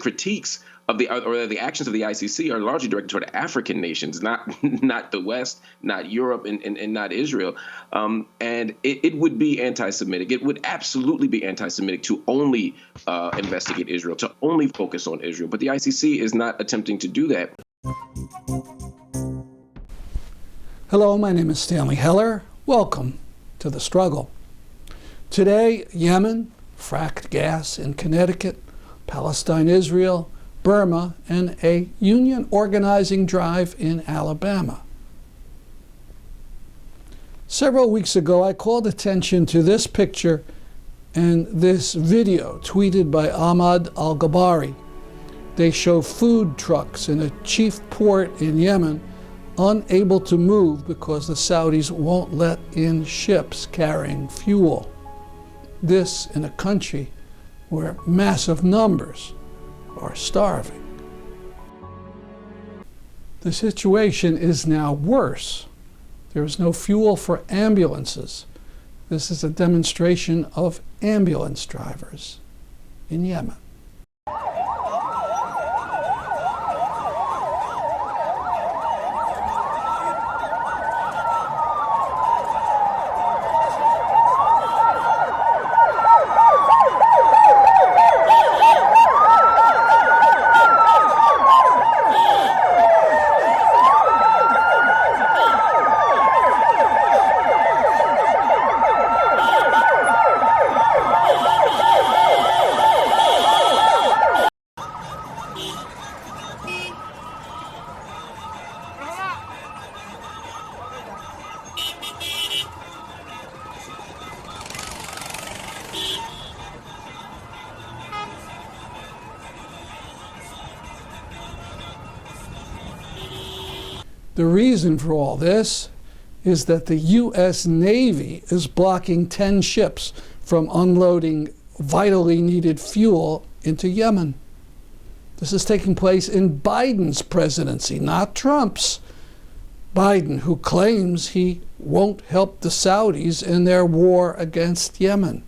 critiques of the actions of the ICC are largely directed toward African nations, not the West, not Europe, and not Israel. And it would be anti-Semitic. It would absolutely be anti-Semitic to only investigate Israel, to only focus on Israel. But the ICC is not attempting to do that. Hello, my name is Stanley Heller. Welcome to The Struggle. Today, Yemen, fracked gas in Connecticut, Palestine, Israel, Burma, and a union organizing drive in Alabama. Several weeks ago, I called attention to this picture and this video tweeted by Ahmad al-Ghabari. They show food trucks in a chief port in Yemen unable to move because the Saudis won't let in ships carrying fuel. This in a country where massive numbers are starving. The situation is now worse. There is no fuel for ambulances. This is a demonstration of ambulance drivers in Yemen. The reason for all this is that the U.S. Navy is blocking 10 ships from unloading vitally needed fuel into Yemen. This is taking place in Biden's presidency, not Trump's. Biden, who claims he won't help the Saudis in their war against Yemen.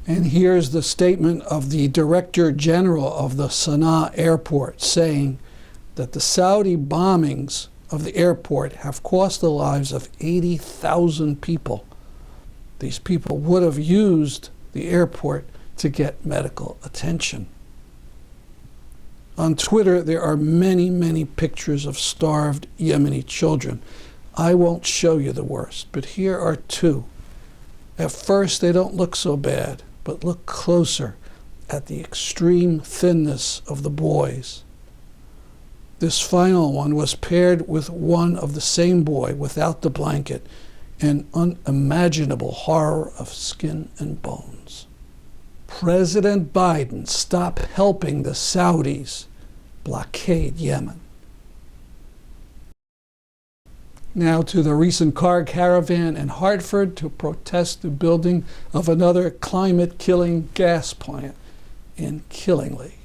And here's the statement of the Director General of the Sana'a airport saying that the Saudi bombings of the airport have cost the lives of 80,000 people. These people would have used the airport to get medical attention. On Twitter, there are many, many pictures of starved Yemeni children. I won't show you the worst, but here are two. At first, they don't look so bad, but look closer at the extreme thinness of the boys. This final one was paired with one of the same boy without the blanket, an unimaginable horror of skin and bones. President Biden, stop helping the Saudis blockade Yemen. Now to the recent car caravan in Hartford to protest the building of another climate-killing gas plant in Killingly.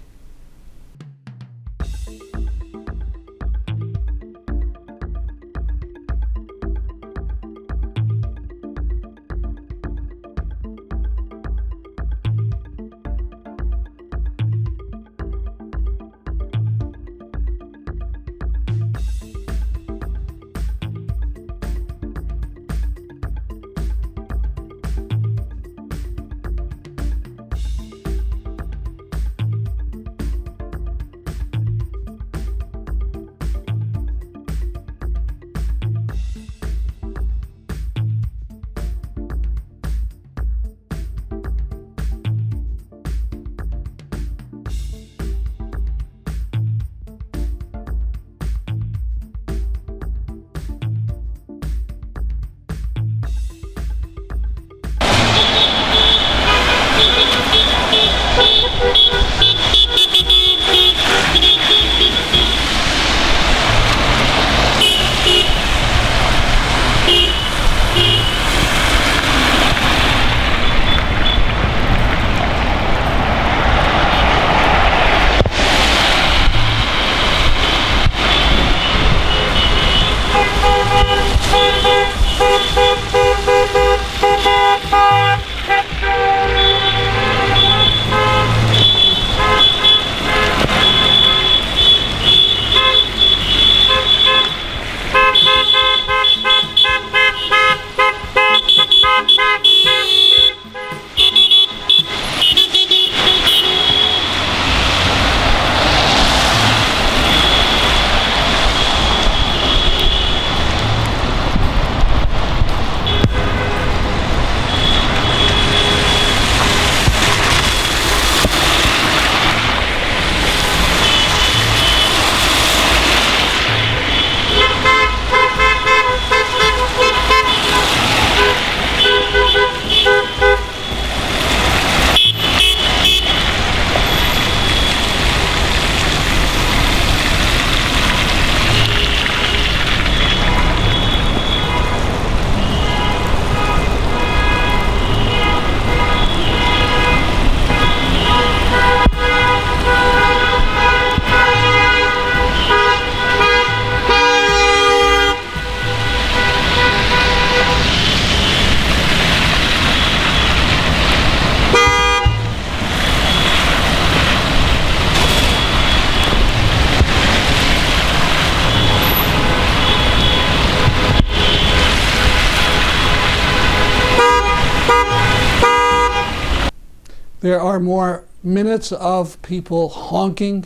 There are more minutes of people honking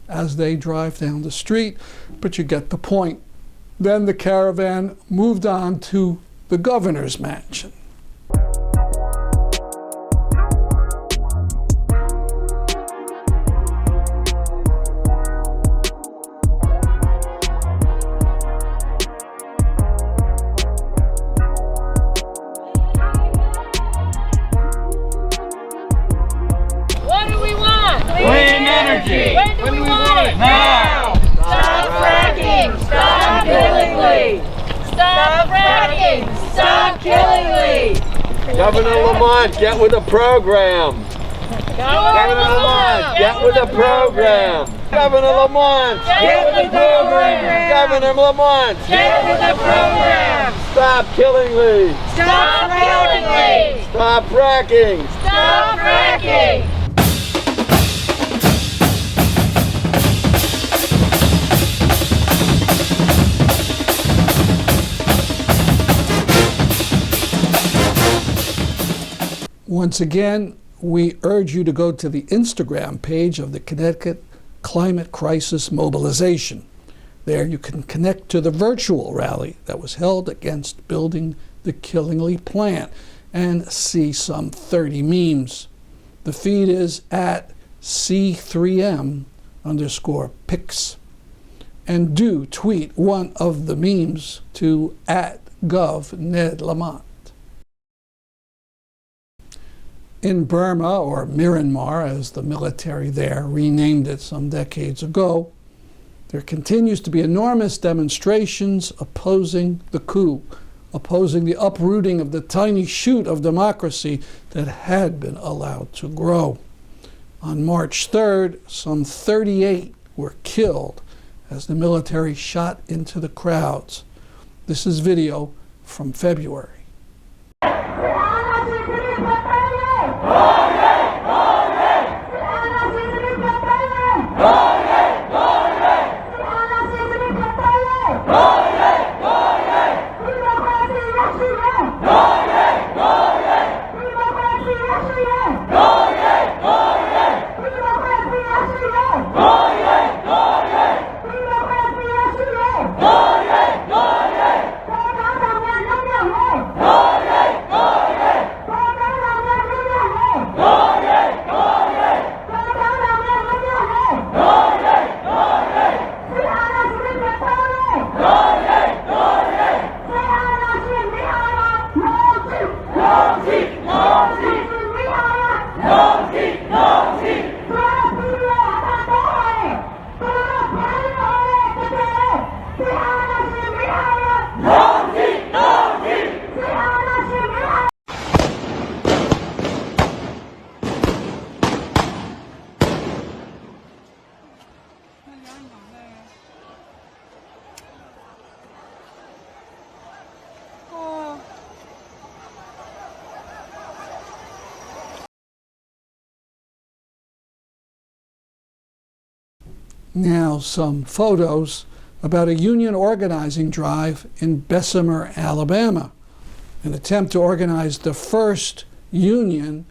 as they drive down the street, but you get the point. Then the caravan moved on to the governor's mansion. Clean energy! When do we want it? Now! Stop fracking! Stop killing Lee! Stop fracking! Stop killing Lee! Governor Lamont, get with the program! Governor Lamont, get with the program! Governor Lamont, Get with the program! Governor Lamont, Get with the program! stop killing Lee! Stop killing Lee! Stop fracking! Stop fracking! Once again, we urge you to go to the Instagram page of the Connecticut Climate Crisis Mobilization. There you can connect to the virtual rally that was held against building the Killingly plant and see some 30 memes. The feed is at C3M_pics. And do tweet one of the memes to @GovNedLamont. In Burma, or Myanmar, as the military there renamed it some decades ago, there continues to be enormous demonstrations opposing the coup, opposing the uprooting of the tiny shoot of democracy that had been allowed to grow. On March 3rd, some 38 were killed as the military shot into the crowds. This is video from February. Now some photos about a union organizing drive in Bessemer, Alabama, an attempt to organize the first union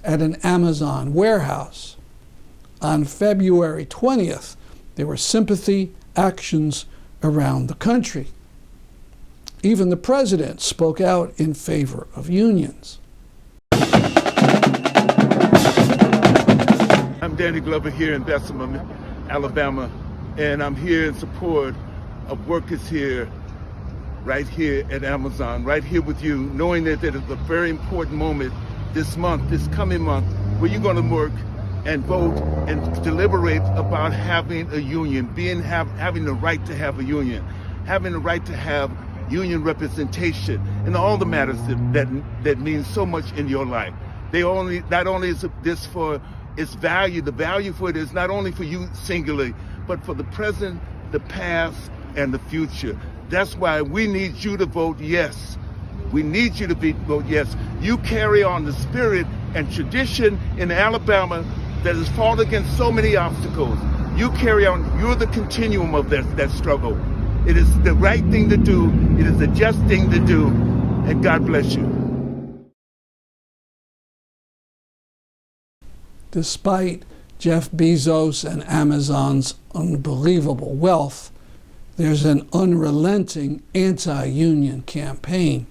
at an Amazon warehouse. On February 20th, there were sympathy actions around the country. Even the president spoke out in favor of unions. I'm Danny Glover here in Bessemer, Alabama, and I'm here in support of workers here, right here at Amazon, right here with you, knowing that it is a very important moment this month, this coming month, where you're going to work and vote and deliberate about having a union, having the right to have a union, having the right to have union representation in all the matters that means so much in your life. Not only is this for its value, the value for it is not only for you singularly, but for the present, the past, and the future. That's why we need you to vote yes. We need you to vote yes. You carry on the spirit and tradition in Alabama that has fought against so many obstacles. You carry on, you're the continuum of that struggle. It is the right thing to do, it is the just thing to do, and God bless you. Despite Jeff Bezos and Amazon's unbelievable wealth, there's an unrelenting anti-union campaign.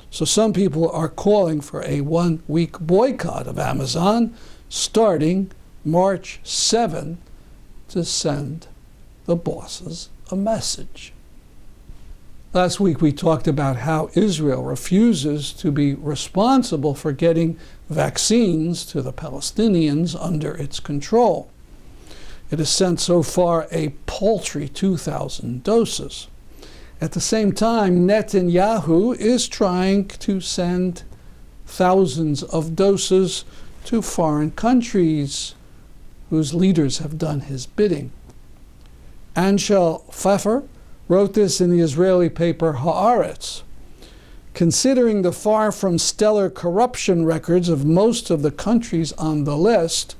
So some people are calling for a one-week boycott of Amazon starting March 7 to send the bosses a message. Last week we talked about how Israel refuses to be responsible for getting vaccines to the Palestinians under its control. It has sent so far a paltry 2,000 doses. At the same time, Netanyahu is trying to send thousands of doses to foreign countries whose leaders have done his bidding. Anshel Pfeffer wrote this in the Israeli paper Haaretz. Considering the far from stellar corruption records of most of the countries on the list,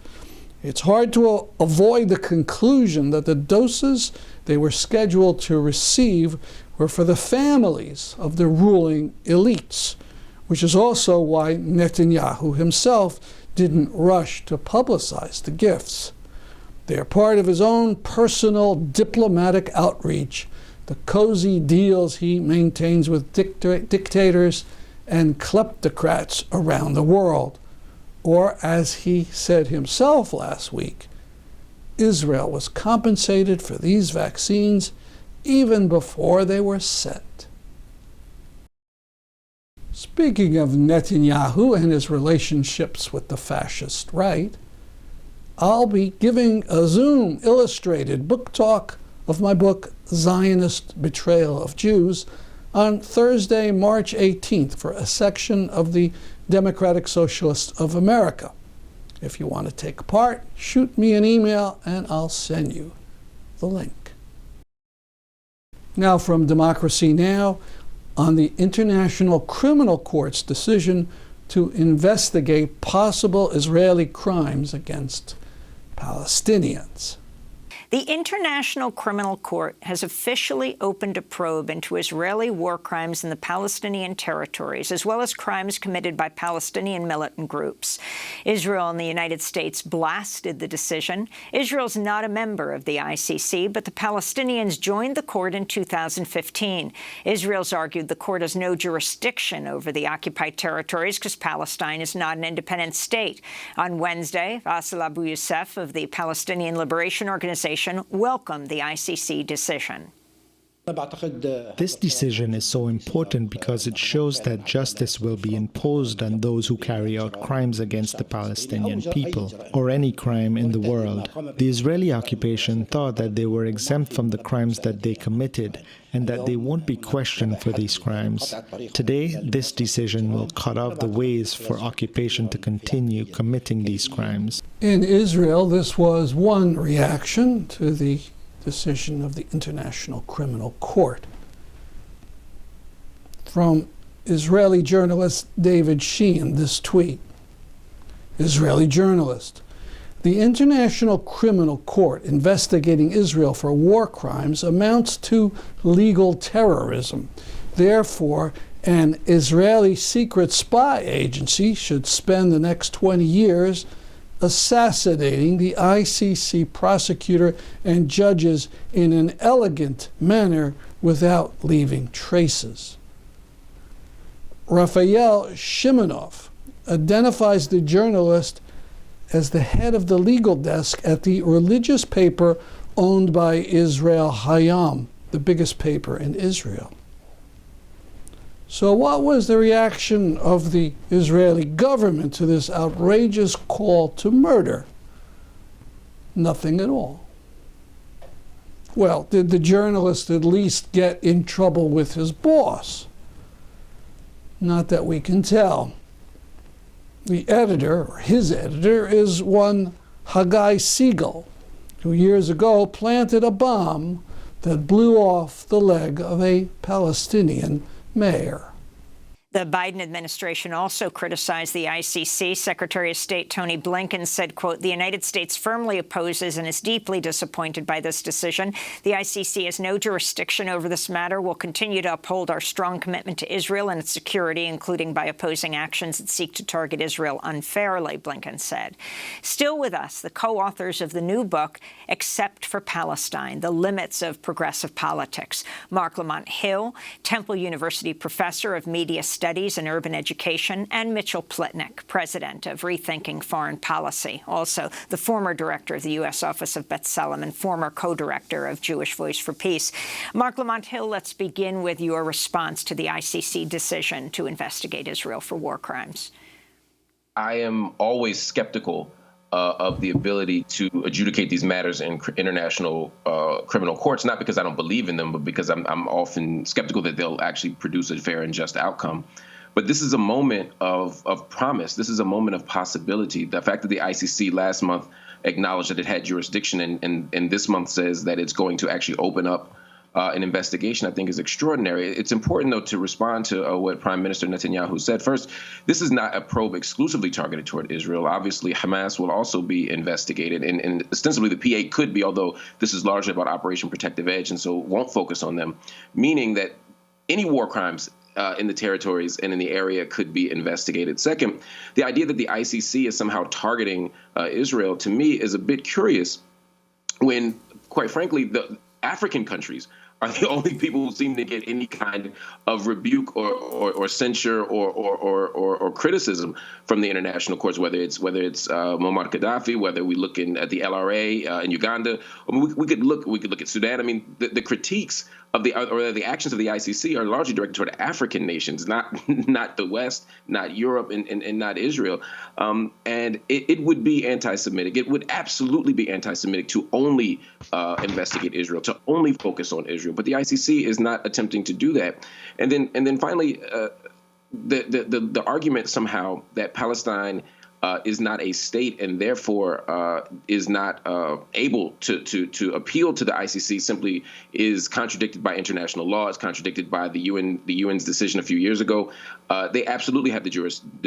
it's hard to avoid the conclusion that the doses they were scheduled to receive were for the families of the ruling elites, which is also why Netanyahu himself didn't rush to publicize the gifts. They are part of his own personal diplomatic outreach, the cozy deals he maintains with dictators and kleptocrats around the world. Or, as he said himself last week, Israel was compensated for these vaccines even before they were sent. Speaking of Netanyahu and his relationships with the fascist right, I'll be giving a Zoom illustrated book talk of my book, Zionist Betrayal of Jews, on Thursday, March 18th for a section of the Democratic Socialists of America. If you want to take part, shoot me an email and I'll send you the link. Now from Democracy Now! On the International Criminal Court's decision to investigate possible Israeli crimes against Palestinians. The International Criminal Court has officially opened a probe into Israeli war crimes in the Palestinian territories, as well as crimes committed by Palestinian militant groups. Israel and the United States blasted the decision. Israel's not a member of the ICC, but the Palestinians joined the court in 2015. Israel's argued the court has no jurisdiction over the occupied territories because Palestine is not an independent state. On Wednesday, Faisal Abu Youssef of the Palestinian Liberation Organization welcomed the ICC decision. This decision is so important because it shows that justice will be imposed on those who carry out crimes against the Palestinian people, or any crime in the world. The Israeli occupation thought that they were exempt from the crimes that they committed, and that they won't be questioned for these crimes. Today, this decision will cut off the ways for occupation to continue committing these crimes. In Israel, this was one reaction to the decision of the International Criminal Court. From Israeli journalist David Sheehan, this tweet. Israeli journalist: the International Criminal Court investigating Israel for war crimes amounts to legal terrorism. Therefore, an Israeli secret spy agency should spend the next 20 years assassinating the ICC prosecutor and judges in an elegant manner without leaving traces. Raphael Shimonov identifies the journalist as the head of the legal desk at the religious paper owned by Israel Hayam, the biggest paper in Israel. So what was the reaction of the Israeli government to this outrageous call to murder? Nothing at all. Well, did the journalist at least get in trouble with his boss? Not that we can tell. The editor, or his editor, is one Haggai Siegel, who years ago planted a bomb that blew off the leg of a Palestinian mayor. The Biden administration also criticized the ICC. Secretary of State Tony Blinken said, quote, "The United States firmly opposes and is deeply disappointed by this decision. The ICC has no jurisdiction over this matter. We'll continue to uphold our strong commitment to Israel and its security, including by opposing actions that seek to target Israel unfairly," Blinken said. Still with us, the co-authors of the new book, Except for Palestine, The Limits of Progressive Politics. Mark Lamont Hill, Temple University professor of media studies and urban education, and Mitchell Plitnick, president of Rethinking Foreign Policy, also the former director of the U.S. Office of B'Tselem and former co-director of Jewish Voice for Peace. Mark Lamont Hill, let's begin with your response to the ICC decision to investigate Israel for war crimes. I am always skeptical of the ability to adjudicate these matters in international criminal courts, not because I don't believe in them, but because I'm often skeptical that they'll actually produce a fair and just outcome. But this is a moment of promise. This is a moment of possibility. The fact that the ICC last month acknowledged that it had jurisdiction and this month says that it's going to actually open up an investigation, I think, is extraordinary. It's important, though, to respond to what Prime Minister Netanyahu said. First, this is not a probe exclusively targeted toward Israel. Obviously, Hamas will also be investigated, and ostensibly the PA could be, although this is largely about Operation Protective Edge, and so won't focus on them, meaning that any war crimes in the territories and in the area could be investigated. Second, the idea that the ICC is somehow targeting Israel, to me, is a bit curious when, quite frankly, the African countries are the only people who seem to get any kind of rebuke or censure or criticism from the international courts, whether it's Muammar Gaddafi, whether we look at the LRA in Uganda. I mean, we could look at Sudan. I mean, the critiques of the actions of the ICC are largely directed toward African nations, not the West, not Europe, and not Israel. And it would be anti-Semitic. It would absolutely be anti-Semitic to only investigate Israel, to only focus on Israel. But the ICC is not attempting to do that. And then finally, the argument somehow that Palestine is not a state and therefore is not able to appeal to the ICC simply is contradicted by international law. It's contradicted by the UN's decision a few years ago. They absolutely have the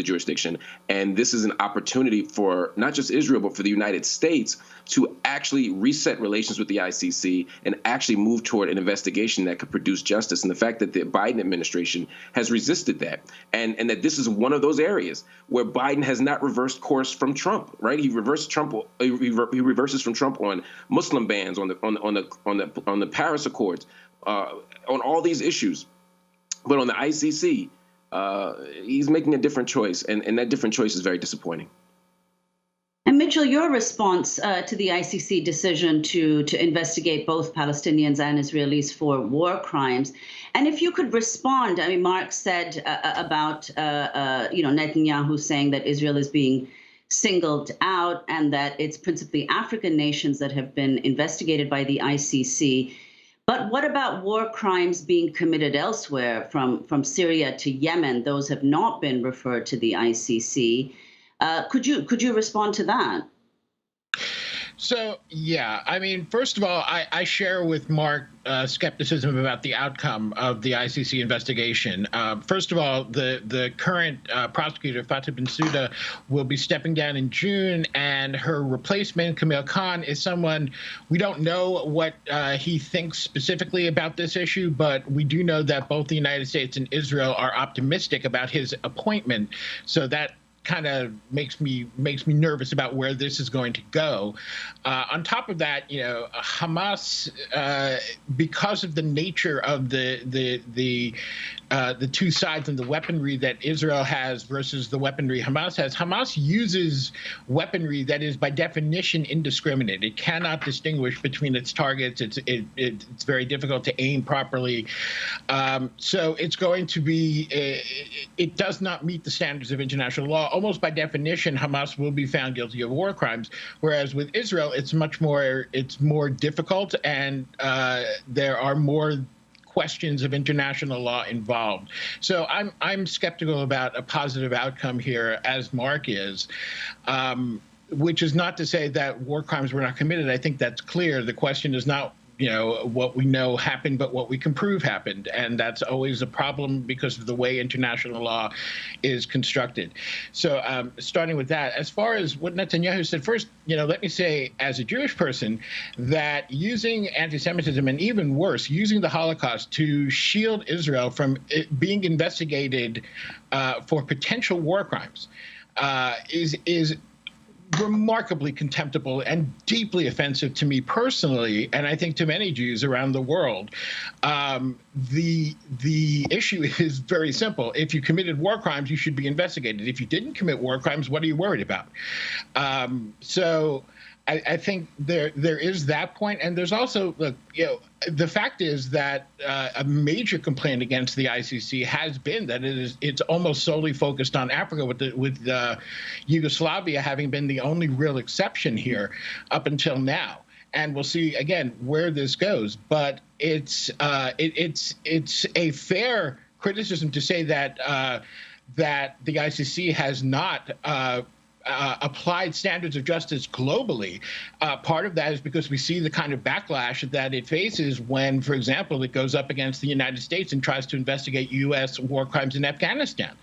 jurisdiction, and this is an opportunity for not just Israel but for the United States to actually reset relations with the ICC and actually move toward an investigation that could produce justice. And the fact that the Biden administration has resisted that, and that this is one of those areas where Biden has not reversed course from Trump, right? He reverses from Trump on Muslim bans, on the Paris Accords, on all these issues, but on the ICC, he's making a different choice, and that different choice is very disappointing. And Mitchell, your response to the ICC decision to investigate both Palestinians and Israelis for war crimes, and if you could respond, I mean, Mark said about Netanyahu saying that Israel is being singled out and that it's principally African nations that have been investigated by the ICC. But what about war crimes being committed elsewhere, from Syria to Yemen? Those have not been referred to the ICC. Could you respond to that? So, yeah, I mean, first of all, I share with Mark skepticism about the outcome of the ICC investigation. First of all, the current prosecutor, Fatah Bensouda, will be stepping down in June, and her replacement, Camille Khan, is someone we don't know what he thinks specifically about this issue, but we do know that both the United States and Israel are optimistic about his appointment. So that kind of makes me nervous about where this is going to go. On top of that, Hamas, because of the nature of the two sides and the weaponry that Israel has versus the weaponry Hamas has, Hamas uses weaponry that is by definition indiscriminate. It cannot distinguish between its targets. It's very difficult to aim properly. So it's going to be, it does not meet the standards of international law. Almost by definition, Hamas will be found guilty of war crimes, whereas with Israel, it's more difficult, and there are more questions of international law involved. So I'm skeptical about a positive outcome here, as Mark is, which is not to say that war crimes were not committed. I think that's clear. The question is not what we know happened, but what we can prove happened. And that's always a problem because of the way international law is constructed. So starting with that, as far as what Netanyahu said, first, let me say, as a Jewish person, that using anti-Semitism, and even worse, using the Holocaust to shield Israel from being investigated for potential war crimes is remarkably contemptible and deeply offensive to me personally, and I think to many Jews around the world. The issue is very simple. If you committed war crimes, you should be investigated. If you didn't commit war crimes, what are you worried about? So I think there is that point, and there's also the fact is that a major complaint against the ICC has been that it's almost solely focused on Africa, with Yugoslavia having been the only real exception here up until now. And we'll see again where this goes. But it's a fair criticism to say that that the ICC has not applied standards of justice globally. Part of that is because we see the kind of backlash that it faces when, for example, it goes up against the United States and tries to investigate U.S. war crimes in Afghanistan.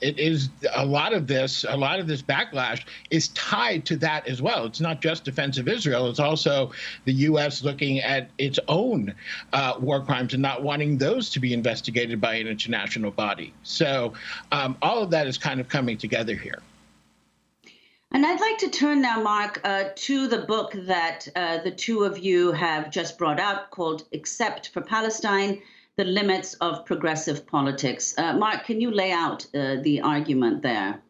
It is a lot of this backlash is tied to that as well. It's not just defense of Israel. It's also the U.S. looking at its own war crimes and not wanting those to be investigated by an international body. So all of that is kind of coming together here. And I'd like to turn now, Mark, to the book that the two of you have just brought out called Except for Palestine, The Limits of Progressive Politics. Mark, can you lay out the argument there?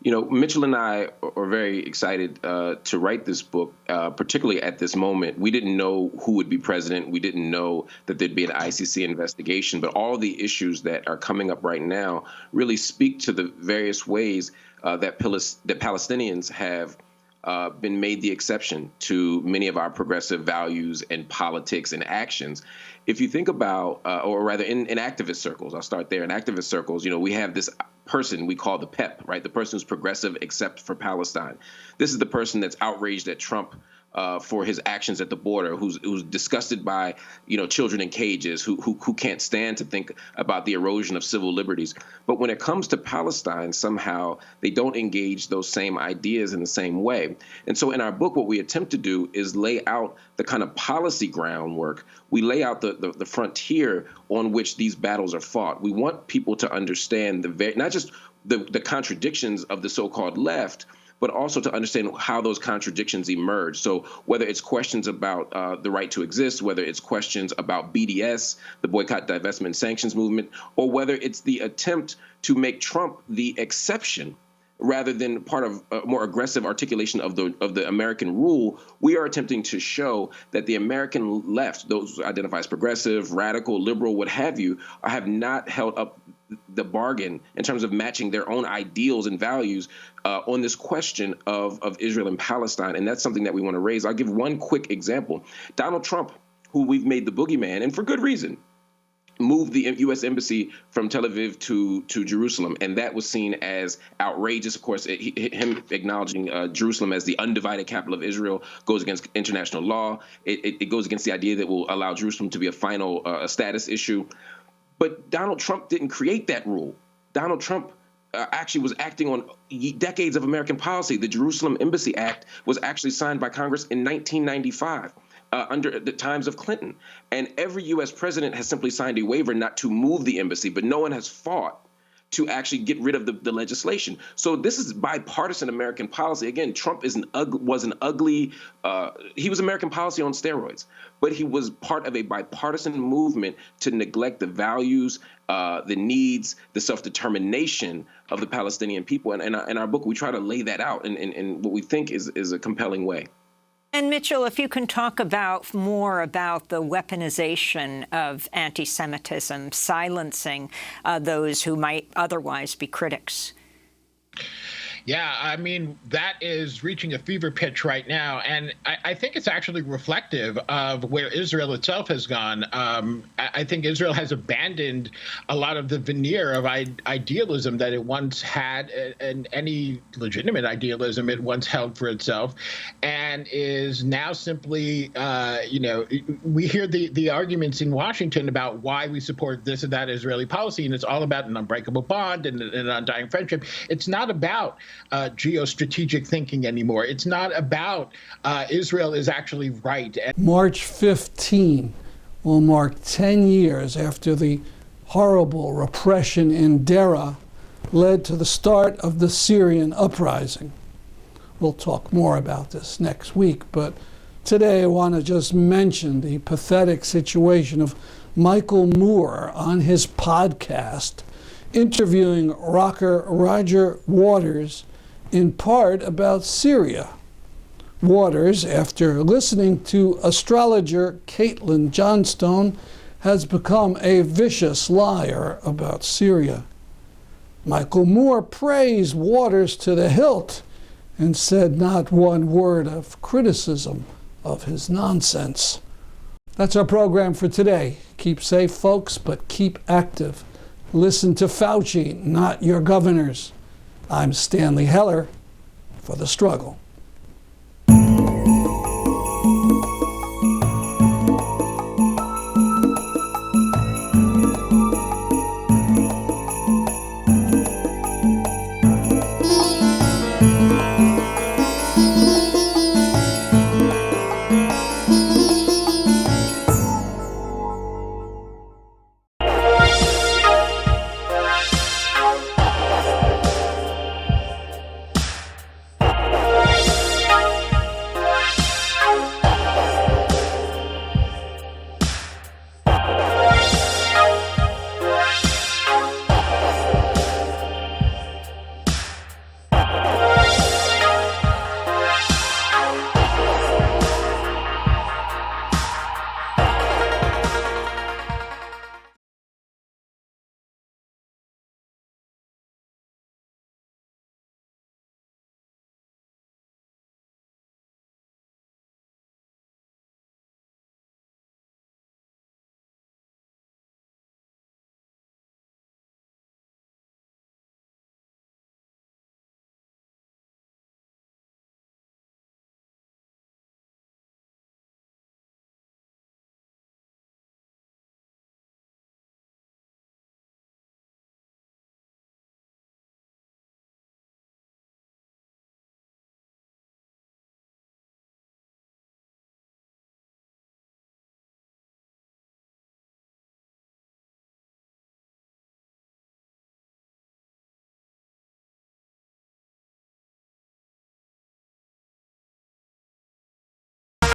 Mitchell and I are very excited to write this book, particularly at this moment. We didn't know who would be president. We didn't know that there'd be an ICC investigation. But all the issues that are coming up right now really speak to the various ways that Palestinians have been made the exception to many of our progressive values and politics and actions. If you think about, or rather in activist circles, I'll start there. In activist circles, we have this person we call the PEP, right? The person who's progressive except for Palestine. This is the person that's outraged at Trump for his actions at the border, who's disgusted by, children in cages, who can't stand to think about the erosion of civil liberties. But when it comes to Palestine, somehow they don't engage those same ideas in the same way. And so in our book, what we attempt to do is lay out the kind of policy groundwork. We lay out the frontier on which these battles are fought. We want people to understand not just the contradictions of the so-called left, but also to understand how those contradictions emerge. So whether it's questions about the right to exist, whether it's questions about BDS, the boycott, divestment, sanctions movement, or whether it's the attempt to make Trump the exception rather than part of a more aggressive articulation of the American rule, we are attempting to show that the American left, those who identify as progressive, radical, liberal, what have you, have not held up the bargain in terms of matching their own ideals and values on this question of Israel and Palestine. And that's something that we want to raise. I'll give one quick example. Donald Trump, who we've made the boogeyman, and for good reason, moved the U.S. embassy from Tel Aviv to Jerusalem, and that was seen as outrageous. Of course, him acknowledging Jerusalem as the undivided capital of Israel goes against international law. It goes against the idea that will allow Jerusalem to be a final status issue. But Donald Trump didn't create that rule. Donald Trump actually was acting on decades of American policy. The Jerusalem Embassy Act was actually signed by Congress in 1995. Under the times of Clinton. And every U.S. president has simply signed a waiver not to move the embassy, but no one has fought to actually get rid of the legislation. So this is bipartisan American policy. Again, Trump was an ugly, he was American policy on steroids, but he was part of a bipartisan movement to neglect the values, the needs, the self-determination of the Palestinian people. And in our book, we try to lay that out in what we think is a compelling way. And Mitchell, if you can talk more about the weaponization of anti-Semitism, silencing those who might otherwise be critics. Yeah, I mean, that is reaching a fever pitch right now. And I think it's actually reflective of where Israel itself has gone. I think Israel has abandoned a lot of the veneer of idealism that it once had, and any legitimate idealism it once held for itself, and is now simply, we hear the arguments in Washington about why we support this and that Israeli policy, and it's all about an unbreakable bond and an undying friendship. It's not about geostrategic thinking anymore. It's not about Israel is actually right. March 15 will mark 10 years after the horrible repression in Deraa led to the start of the Syrian uprising. We'll talk more about this next week, but today I want to just mention the pathetic situation of Michael Moore on his podcast, interviewing rocker Roger Waters in part about Syria. Waters, after listening to astrologer Caitlin Johnstone, has become a vicious liar about Syria. Michael Moore praised Waters to the hilt and said not one word of criticism of his nonsense. That's our program for today. Keep safe, folks, but keep active. Listen to Fauci, not your governors. I'm Stanley Heller for The Struggle.